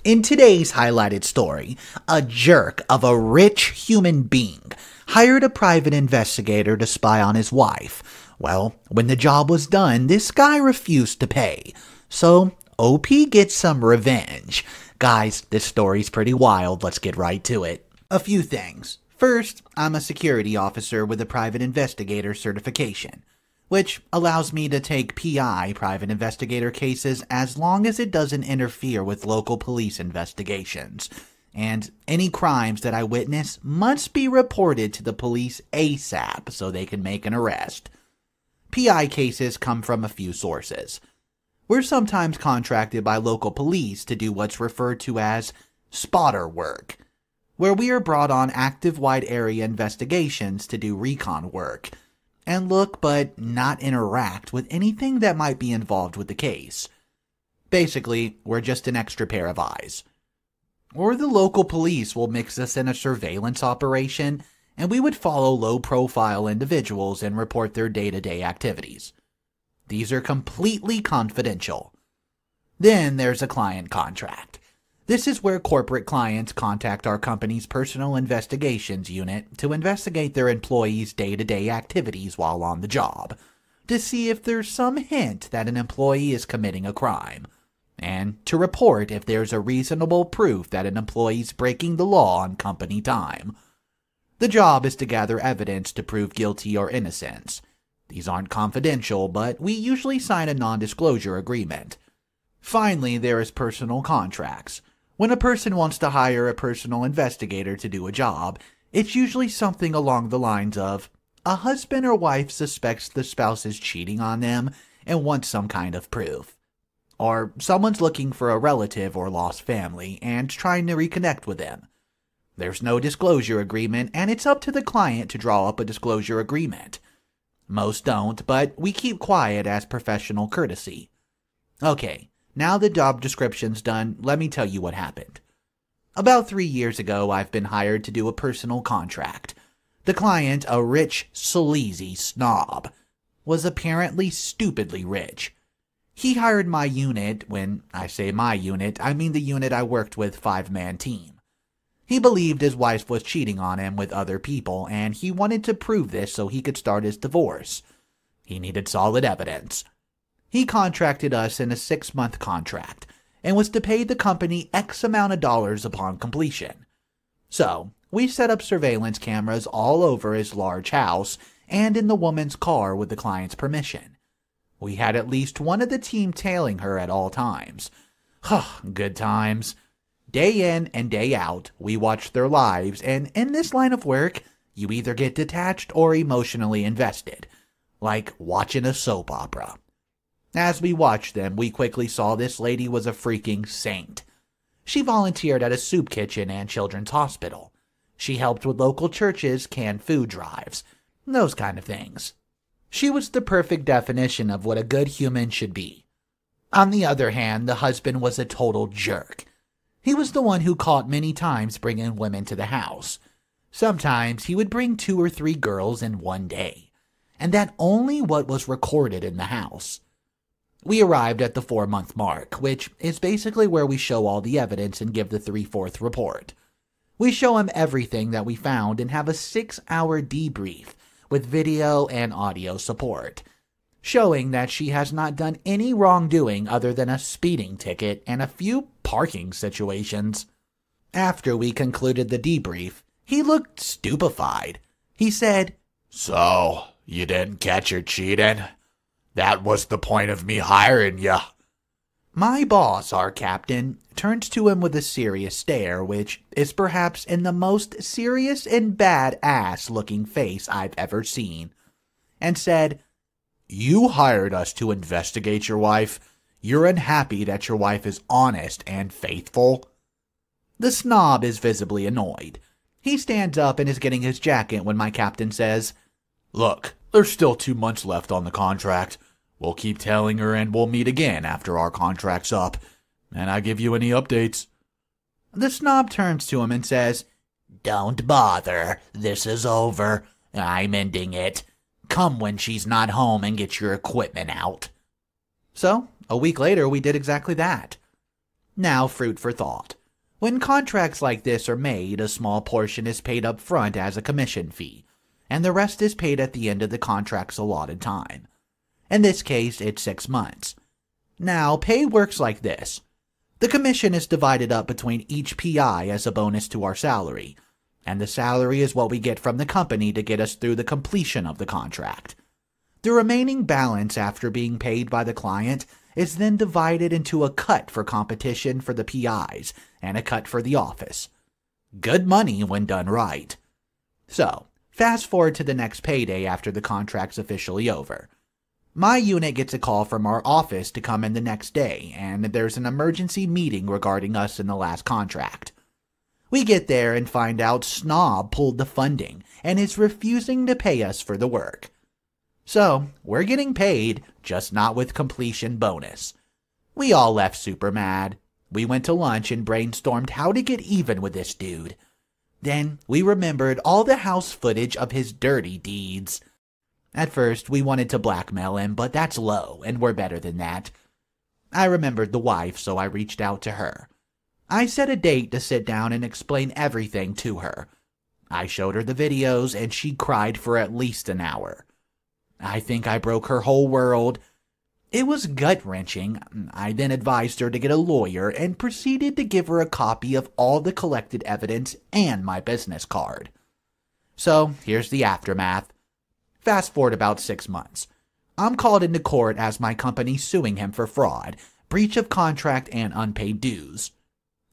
In today's highlighted story, a jerk of a rich human being hired a private investigator to spy on his wife. Well, when the job was done, this guy refused to pay. So, OP gets some revenge. Guys, this story's pretty wild. Let's get right to it. A few things. First, I'm a security officer with a private investigator certification, which allows me to take PI, private investigator cases, as long as it doesn't interfere with local police investigations. And any crimes that I witness must be reported to the police ASAP so they can make an arrest. PI cases come from a few sources. We're sometimes contracted by local police to do what's referred to as spotter work, where we are brought on active wide area investigations to do recon work, and look but not interact with anything that might be involved with the case. Basically, we're just an extra pair of eyes. Or the local police will mix us in a surveillance operation, and we would follow low-profile individuals and report their day-to-day activities. These are completely confidential. Then there's a client contract. This is where corporate clients contact our company's personal investigations unit to investigate their employees' day-to-day activities while on the job, to see if there's some hint that an employee is committing a crime, and to report if there's a reasonable proof that an employee's breaking the law on company time. The job is to gather evidence to prove guilty or innocence. These aren't confidential, but we usually sign a non-disclosure agreement. Finally, there is personal contracts. When a person wants to hire a personal investigator to do a job, it's usually something along the lines of, a husband or wife suspects the spouse is cheating on them and wants some kind of proof. Or someone's looking for a relative or lost family and trying to reconnect with them. There's no disclosure agreement, and it's up to the client to draw up a disclosure agreement. Most don't, but we keep quiet as professional courtesy. Okay. Now the job description's done, let me tell you what happened. About 3 years ago, I've been hired to do a personal contract. The client, a rich, sleazy snob, was apparently stupidly rich. He hired my unit. When I say my unit, I mean the unit I worked with, 5-man team. He believed his wife was cheating on him with other people, and he wanted to prove this so he could start his divorce. He needed solid evidence. He contracted us in a 6-month contract and was to pay the company X amount of dollars upon completion. So, we set up surveillance cameras all over his large house and in the woman's car with the client's permission. We had at least one of the team tailing her at all times. Good times. Day in and day out, we watched their lives, and in this line of work, you either get detached or emotionally invested, like watching a soap opera. As we watched them, we quickly saw this lady was a freaking saint. She volunteered at a soup kitchen and children's hospital. She helped with local churches' canned food drives, those kind of things. She was the perfect definition of what a good human should be. On the other hand, the husband was a total jerk. He was the one who caught many times bringing women to the house. Sometimes he would bring 2 or 3 girls in one day, and that only what was recorded in the house. We arrived at the 4-month mark, which is basically where we show all the evidence and give the 3/4 report. We show him everything that we found and have a 6-hour debrief with video and audio support, showing that she has not done any wrongdoing other than a speeding ticket and a few parking situations. After we concluded the debrief, he looked stupefied. He said, "So, you didn't catch her cheating? That was the point of me hiring ya." My boss, our captain, turned to him with a serious stare, which is perhaps in the most serious and bad-ass-looking face I've ever seen, and said, "You hired us to investigate your wife. You're unhappy that your wife is honest and faithful?" The snob is visibly annoyed. He stands up and is getting his jacket when my captain says, "Look, there's still 2 months left on the contract. We'll keep telling her and we'll meet again after our contract's up, and I give you any updates." The snob turns to him and says, "Don't bother. This is over. I'm ending it. Come when she's not home and get your equipment out." So, a week later, we did exactly that. Now, fruit for thought. When contracts like this are made, a small portion is paid up front as a commission fee, and the rest is paid at the end of the contract's allotted time. In this case, it's 6 months. Now, pay works like this. The commission is divided up between each PI as a bonus to our salary, and the salary is what we get from the company to get us through the completion of the contract. The remaining balance after being paid by the client is then divided into a cut for competition for the PIs and a cut for the office. Good money when done right. So, fast forward to the next payday after the contract's officially over. My unit gets a call from our office to come in the next day, and there's an emergency meeting regarding us in the last contract. We get there and find out Snob pulled the funding and is refusing to pay us for the work. So, we're getting paid, just not with completion bonus. We all left super mad. We went to lunch and brainstormed how to get even with this dude. Then, we remembered all the house footage of his dirty deeds. At first, we wanted to blackmail him, but that's low, and we're better than that. I remembered the wife, so I reached out to her. I set a date to sit down and explain everything to her. I showed her the videos, and she cried for at least an hour. I think I broke her whole world. It was gut-wrenching. I then advised her to get a lawyer and proceeded to give her a copy of all the collected evidence and my business card. So, here's the aftermath. Fast forward about 6 months. I'm called into court as my company suing him for fraud, breach of contract, and unpaid dues.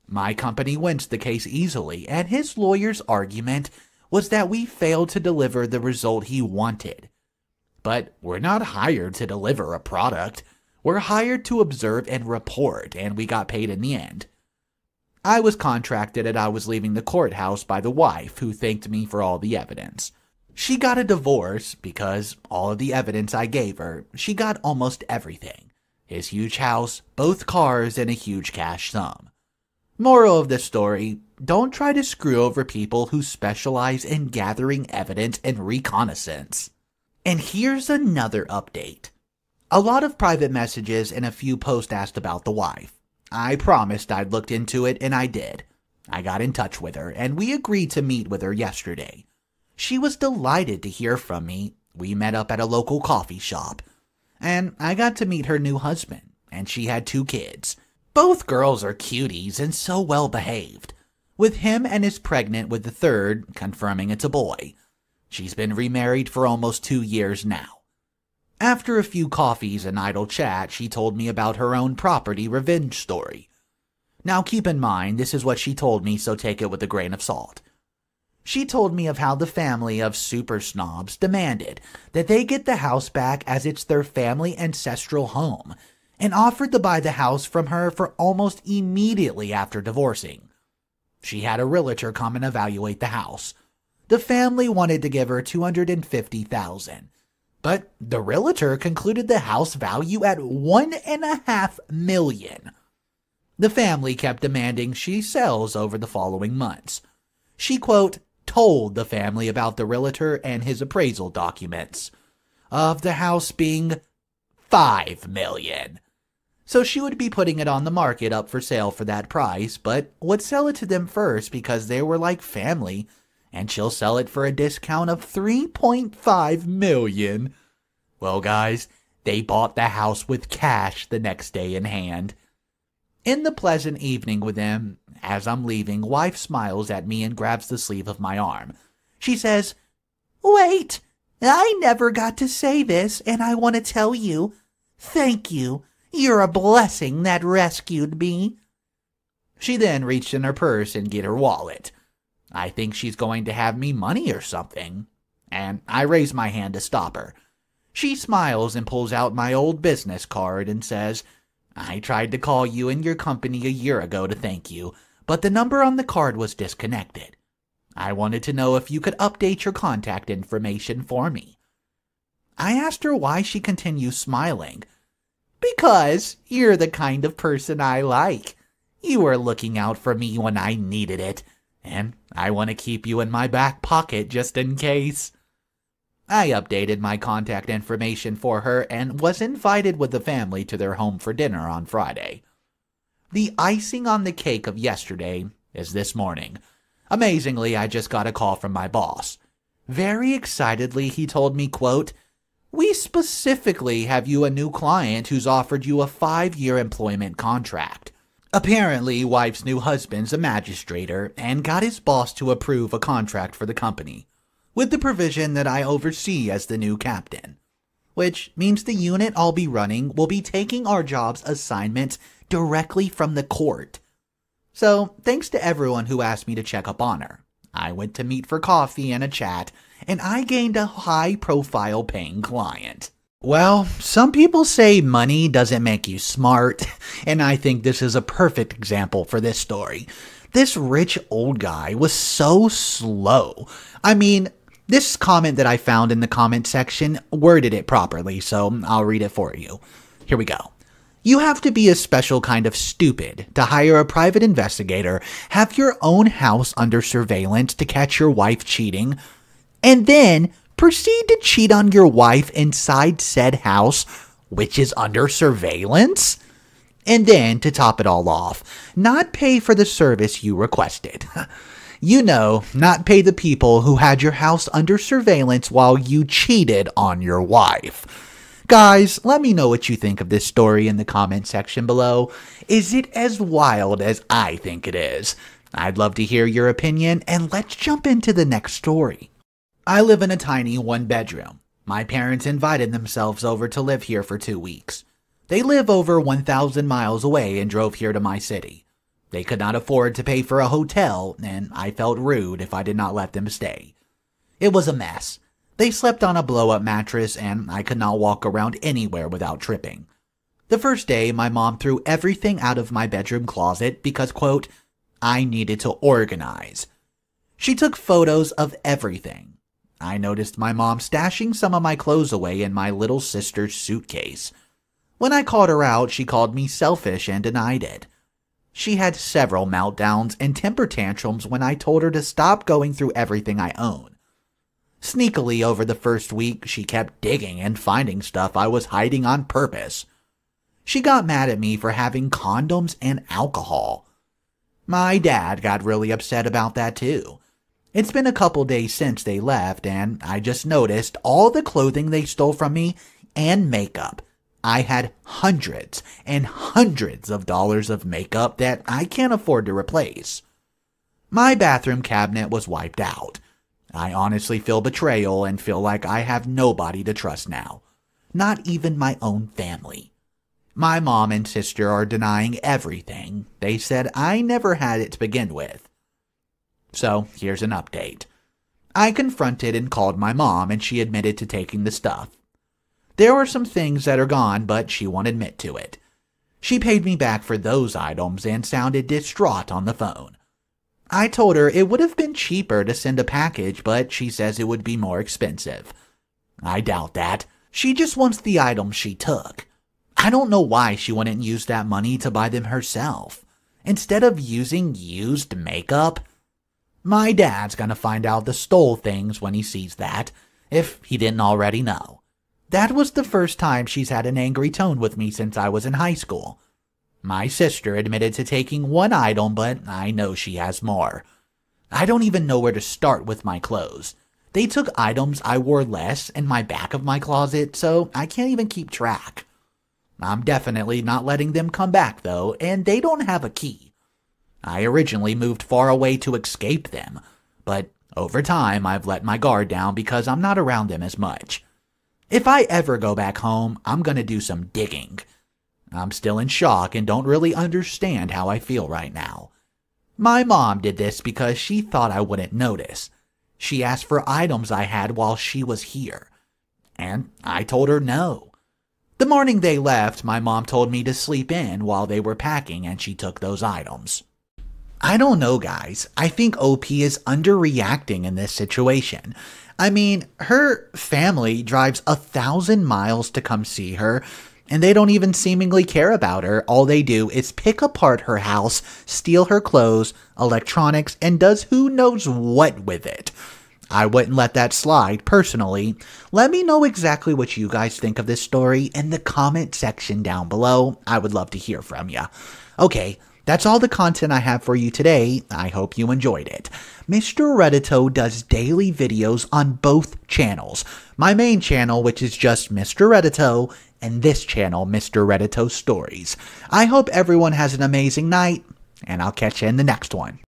My company wins the case easily, and his lawyer's argument was that we failed to deliver the result he wanted. But we're not hired to deliver a product. We're hired to observe and report, and we got paid in the end. I was contracted and I was leaving the courthouse by the wife, who thanked me for all the evidence. She got a divorce because all of the evidence I gave her, she got almost everything. His huge house, both cars, and a huge cash sum. Moral of the story, don't try to screw over people who specialize in gathering evidence and reconnaissance. And here's another update. A lot of private messages and a few posts asked about the wife. I promised I'd looked into it, and I did. I got in touch with her, and we agreed to meet with her yesterday. She was delighted to hear from me. We met up at a local coffee shop. And I got to meet her new husband, and she had 2 kids. Both girls are cuties and so well behaved, with him and is pregnant with the third, confirming it's a boy. She's been remarried for almost 2 years now. After a few coffees and idle chat, she told me about her own property revenge story. Now keep in mind, this is what she told me, so take it with a grain of salt. She told me of how the family of super snobs demanded that they get the house back as it's their family ancestral home, and offered to buy the house from her for almost immediately after divorcing. She had a realtor come and evaluate the house. The family wanted to give her $250,000, but the realtor concluded the house value at $1.5 million. The family kept demanding she sells over the following months. She, quote, told the family about the realtor and his appraisal documents, of the house being $5 million. So she would be putting it on the market up for sale for that price, but would sell it to them first because they were like family, and she'll sell it for a discount of $3.5 million. Well, guys, they bought the house with cash the next day in hand. In the pleasant evening with them, as I'm leaving, wife smiles at me and grabs the sleeve of my arm. She says, "Wait, I never got to say this, and I want to tell you, thank you. You're a blessing that rescued me." She then reached in her purse and get her wallet. I think she's going to have me money or something, and I raise my hand to stop her. She smiles and pulls out my old business card and says, "I tried to call you and your company a year ago to thank you, but the number on the card was disconnected. I wanted to know if you could update your contact information for me." I asked her why. She continues smiling. "Because you're the kind of person I like. You were looking out for me when I needed it, and I want to keep you in my back pocket just in case." I updated my contact information for her and was invited with the family to their home for dinner on Friday. The icing on the cake of yesterday is this morning. Amazingly, I just got a call from my boss. Very excitedly, he told me, quote, "We specifically have you a new client who's offered you a 5-year employment contract. Apparently, wife's new husband's a magistrator and got his boss to approve a contract for the company, with the provision that I oversee as the new captain. Which means the unit I'll be running will be taking our job's assignments directly from the court. So, thanks to everyone who asked me to check up on her. I went to meet for coffee and a chat, and I gained a high-profile paying client." Well, some people say money doesn't make you smart, and I think this is a perfect example for this story. This rich old guy was so slow. I mean, this comment that I found in the comment section worded it properly, so I'll read it for you. Here we go. "You have to be a special kind of stupid to hire a private investigator, have your own house under surveillance to catch your wife cheating, and then proceed to cheat on your wife inside said house, which is under surveillance? And then, to top it all off, not pay for the service you requested. You know, not pay the people who had your house under surveillance while you cheated on your wife." Guys, let me know what you think of this story in the comment section below. Is it as wild as I think it is? I'd love to hear your opinion, and let's jump into the next story. I live in a tiny one-bedroom. My parents invited themselves over to live here for 2 weeks. They live over 1,000 miles away and drove here to my city. They could not afford to pay for a hotel, and I felt rude if I did not let them stay. It was a mess. They slept on a blow-up mattress, and I could not walk around anywhere without tripping. The first day, my mom threw everything out of my bedroom closet because, quote, "I needed to organize." She took photos of everything. I noticed my mom stashing some of my clothes away in my little sister's suitcase. When I called her out, she called me selfish and denied it. She had several meltdowns and temper tantrums when I told her to stop going through everything I own. Sneakily, over the first week, she kept digging and finding stuff I was hiding on purpose. She got mad at me for having condoms and alcohol. My dad got really upset about that too. It's been a couple days since they left, and I just noticed all the clothing they stole from me and makeup. I had hundreds and hundreds of dollars of makeup that I can't afford to replace. My bathroom cabinet was wiped out. I honestly feel betrayal and feel like I have nobody to trust now. Not even my own family. My mom and sister are denying everything. They said I never had it to begin with. So, here's an update. I confronted and called my mom, and she admitted to taking the stuff. There were some things that are gone, but she won't admit to it. She paid me back for those items and sounded distraught on the phone. I told her it would have been cheaper to send a package, but she says it would be more expensive. I doubt that. She just wants the items she took. I don't know why she wouldn't use that money to buy them herself, instead of using used makeup. My dad's gonna find out the stole things when he sees that, if he didn't already know. That was the first time she's had an angry tone with me since I was in high school. My sister admitted to taking one item, but I know she has more. I don't even know where to start with my clothes. They took items I wore less in my back of my closet, so I can't even keep track. I'm definitely not letting them come back, though, and they don't have a key. I originally moved far away to escape them, but over time I've let my guard down because I'm not around them as much. If I ever go back home, I'm gonna do some digging. I'm still in shock and don't really understand how I feel right now. My mom did this because she thought I wouldn't notice. She asked for items I had while she was here, and I told her no. The morning they left, my mom told me to sleep in while they were packing, and she took those items. I don't know, guys. I think OP is underreacting in this situation. I mean, her family drives 1,000 miles to come see her, and they don't even seemingly care about her. All they do is pick apart her house, steal her clothes, electronics, and does who knows what with it. I wouldn't let that slide, personally. Let me know exactly what you guys think of this story in the comment section down below. I would love to hear from you. Okay, that's all the content I have for you today. I hope you enjoyed it. Mr. Reddito does daily videos on both channels. My main channel, which is just Mr. Reddito, and this channel, Mr. Reddito Stories. I hope everyone has an amazing night, and I'll catch you in the next one.